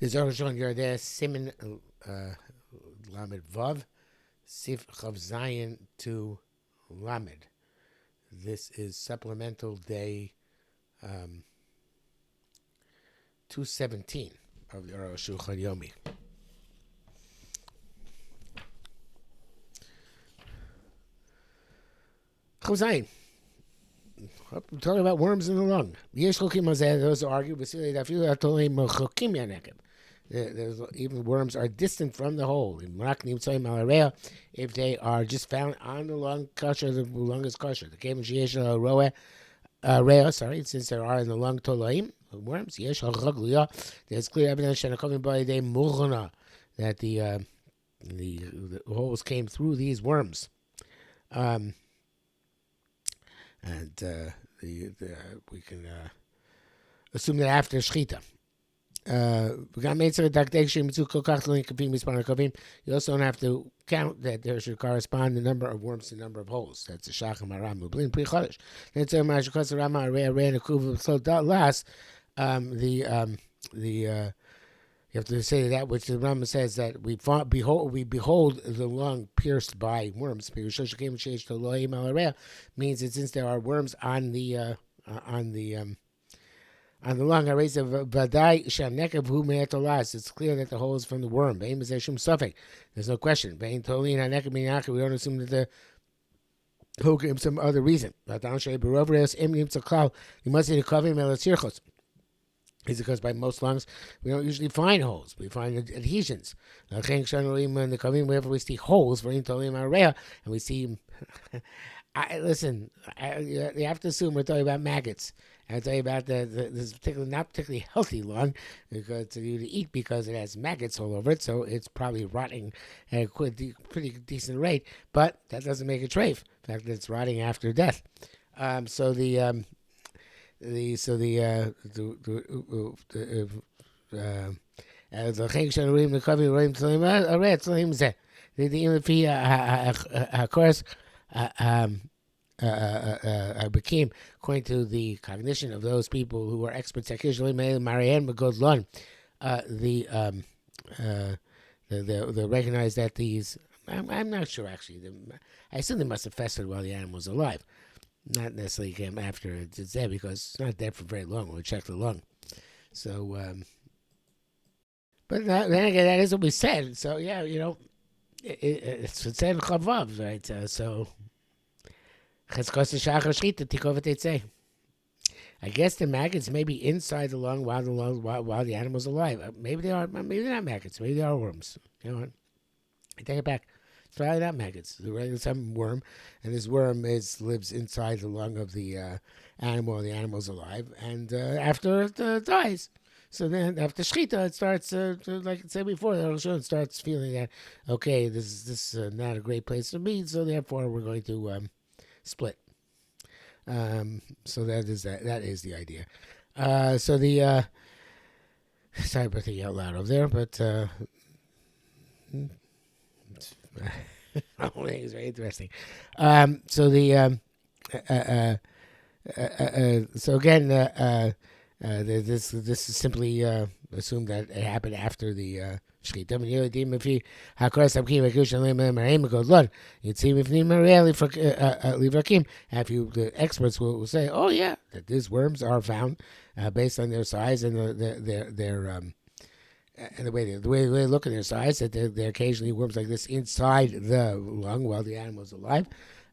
There's HaShulchan Yardeh Siman Lamed Vav Sif Chav Zayin to Lamed. This is supplemental day 217 of the HaShulchan Yomi. Chav Zayin. We're talking about worms in the lung. Those argue, even worms are distant from the hole. If they are just found on the lung, kosher, the lung is kosher. The came since there are in the lung tolaim, worms, there's clear evidence that the holes came through these worms. We can assume that after shchita. You also don't have to count that there should correspond the number of worms to the number of holes. That's a shacham aram ublin pri chodesh. Then it's a rama arei kuv. So last you have to say that which the Rama says that we behold the lung pierced by worms. Means that since there are worms on the lung, it's clear that the hole is from the worm. There's no question. We don't assume that the hole came some other reason. You must say the kavim. Is because by most lungs we don't usually find holes. We find adhesions. Whenever we see holes, and we see you have to assume we're talking about maggots. And I'll tell you about this not particularly healthy lung because to eat because it has maggots all over it, so it's probably rotting at a pretty decent rate. But that doesn't make it treif. In fact, it's rotting after death. The became according to the cognition of those people who are experts they recognize that these I'm not sure actually I assume they must have festered while the animal was alive. Not necessarily came after it's dead because it's not dead for very long. We'll check the lung. So, but then again, that is what we said. So, yeah, it's said in Chavav, right? I guess the maggots may be inside the lung while the animal's alive. Maybe they are. Maybe they're not maggots. Maybe they are worms. You know what? I take it back. It's probably not maggots. It's some worm, and this worm lives inside the lung of the animal, and the animal's alive. And after it dies, so then after shchita, it starts, like I said before, it starts feeling that okay, this is not a great place to be, so therefore we're going to split. So that is the idea. Sorry about thinking out loud over there, but. I think it's very interesting. So again, this is simply assumed that it happened after the shchita. The experts will say, oh yeah, that these worms are found based on their size and their and the way they look at their size, that they're occasionally worms like this inside the lung while the animal's alive.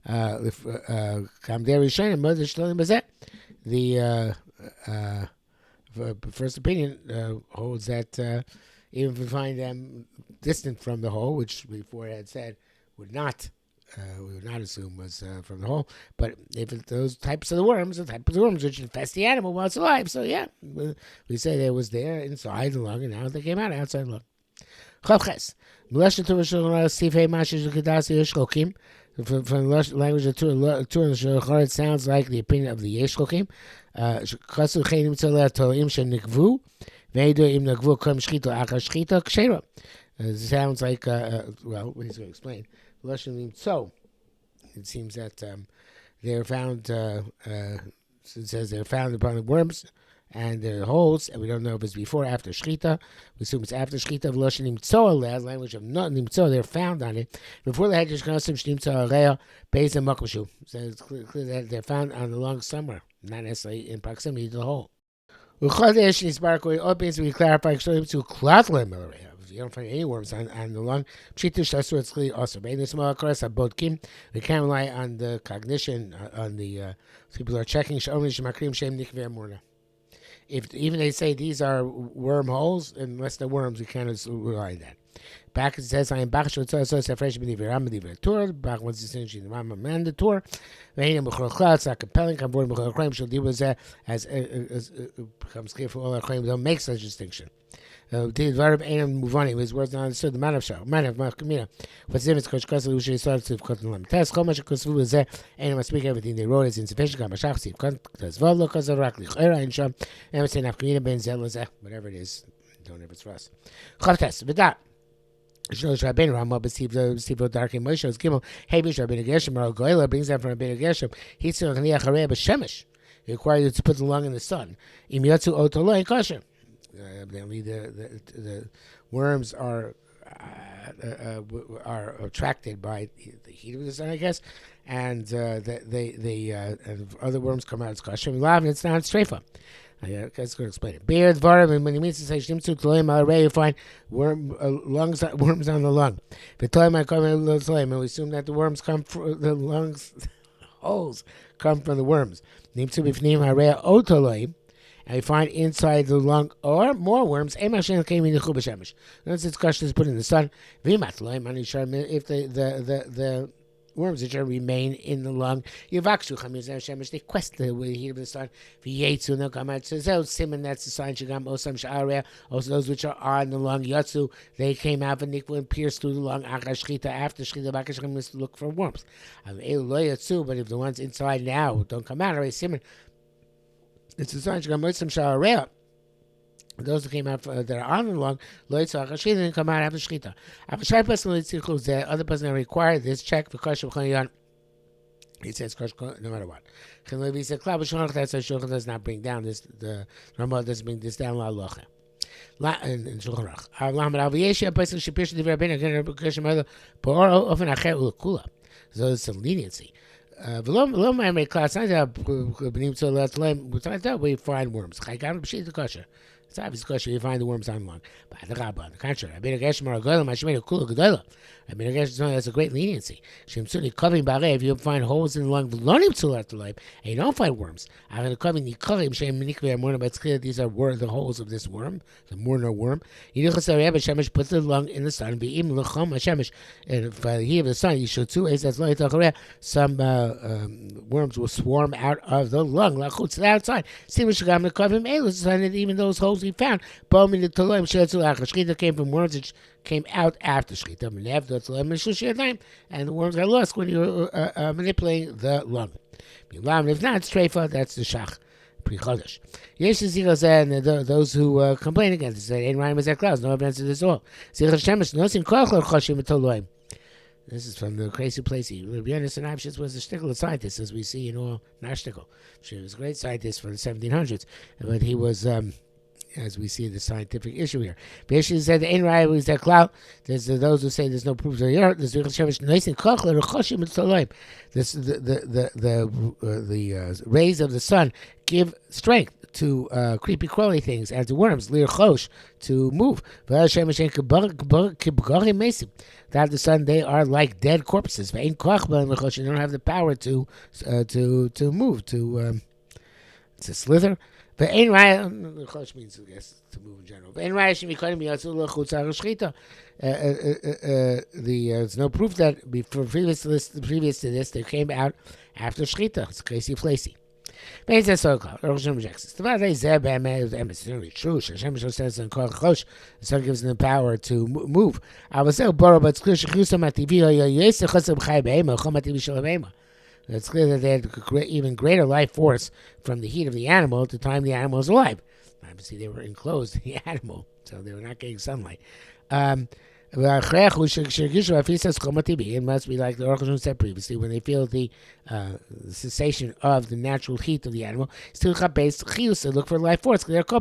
The first opinion holds that even if we find them distant from the hole, which before I had said we would not assume was from the hole, but if those types of worms which infest the animal while it's alive, so yeah, we say they was there inside the lung, and now they came out outside the lung. From the language of Torah, it sounds like the opinion of the Yesh Lokim. It sounds like, well, he's going to explain. So, it seems that they're found, it says they're found upon the worms and the holes, and we don't know if it's before or after shchita. We assume it's after shchita of Lashon Nimtzoa, the language of not Nimtzoa, they're found on it. Before the Hedgesh Knossim Shnimtzoa Rea, Beis and Makamshu. So it's clear that they're found on the lung somewhere, not necessarily in proximity to the hole. Uchadesh Nisbarko opens, we clarify to Klatla Milareya. If you don't find any worms on the lung, Pshitish Tasur, it's clear also. Bein the small chorus of Bodkim, we can't rely on the cognition, on the people are checking Shomri Shemakrim Shem Nikver Murna. If even they say these are wormholes, unless they're worms, we can't rely on that. Back it says, I am Bach Shotza, so it's a fresh believer. I'm a believer. Torah, Bach wants to send you the Rama man the Torah. Vein Mukhrokha, it's not compelling. Come forward, Mukhrokha, shall deal with that as becomes clear for all our claims. Don't make such distinction. The verb ain't move on. His words not understood. The man of Shah, man of Makamina. What's the difference? Kosh Kasa, who should start to cut the lamb. Test, Komash, Kosu, was there, and must speak everything they wrote is insufficient. Kamashach, see, Kontas, Volo, Kazarak, Lichera, and Sham, and say Nafkamina, Ben Zelazah, whatever it is. Don't know if it's for us. Chavtas, with that. Shlosh Rabbeinu Ramah b'Sivo Darkei Moshe Gimel. Hey, Bish Rabbeinu Gershom Mar Goyla brings that from Rabbeinu Gershom. He said, "Chaniach Harei b'Shemesh." He required you to put the lung in the sun. Im Yatzu Otolo and Kosher. The worms are attracted by the heat of the sun, I guess, and and other worms come out as kosher. And it's not streifa. I guess going to explain it. Beard varim, and when he means to say shimtzu tloim already, you find worms on the lung. And we assume that the worms come from the lungs holes come from the worms. Nimtzu b'fnim harei otoloim. And we find inside the lung or more worms. Notice its question is put in the sun. If the worms which remain in the lung, they quest the heat of the sun. They'll come out. So simon, that's the sign. Also those which are on the lung, yatsu, they came out and pierced through the lung. After shchita, look for worms. But if the ones inside now don't come out, simon. It's a sign those who came out that are on the lung, didn't come out after shchita. The other person that required this check for kosher. He says kosher no matter what. He said that's why Shulchan does not bring down this. The Ramah doesn't bring this down. La locha. In Shulchan Aruch. So it's a leniency. We find worms. It's obvious kosher. You find the worms on the lung. But the contrary, that's a great leniency. If you find holes in the lung, and you don't find worms, but it's clear these are the holes of this worm, the mortar worm. Put the lung in the sun, and if the heat of the sun, you should too. Some worms will swarm out of the lung, outside. Even those holes we found, shchita came from worms which came out after shchita, and the worms are lost when you're manipulating the lung. If not, it's treifa, that's the shach. Pre-chodesh. Yesh and those who complain against it say, "Ein rayim as clouds." No evidence of this all. This is from the crazy place. Rabbi Yonasan was a shtickle scientist, as we see in all Nashtickle. She was a great scientist from the 1700s, but he was, as we see, the scientific issue here. Basically said the Ein Raya is that cloud. There's those who say there's no proof of the earth. There's the rays of the sun give strength to creepy crawly things and to worms, lir chosh, to move. That the sun, they are like dead corpses. You don't have the power to move, to slither. But ein raya, chosh means, I guess, to move in general. But ein raya should be cutting me out to shchita. There's no proof that previous to this, they came out after shchita. It's crazy flacy. But it's so called. Arukh rejects this. It's really true. Hashem says in Kol Chosh, the sun gives them the power to move. I was so borrowed, but it's clear it's clear that they had even greater life force from the heat of the animal at the time the animal was alive. Obviously, they were enclosed in the animal, so they were not getting sunlight. If he says it must be like the Arukh HaShulchan said previously, when they feel the cessation of the natural heat of the animal, still look for life force. Like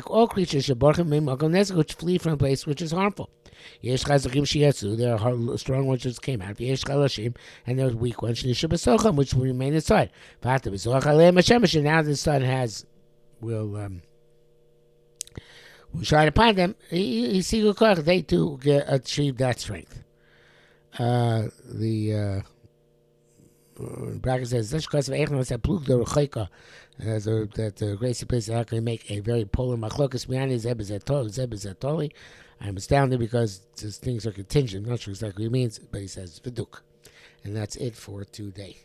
all creatures, which flee from a place which is harmful. There are strong ones which came out. And there are weak ones which will remain inside. Now the sun will shine upon them. They too achieve that strength. The bracket says that the Gracie place are going to make a very polar machlokas b'yani. I'm astounded because these things are contingent. I'm not sure exactly what he means, but he says viduk, and that's it for today.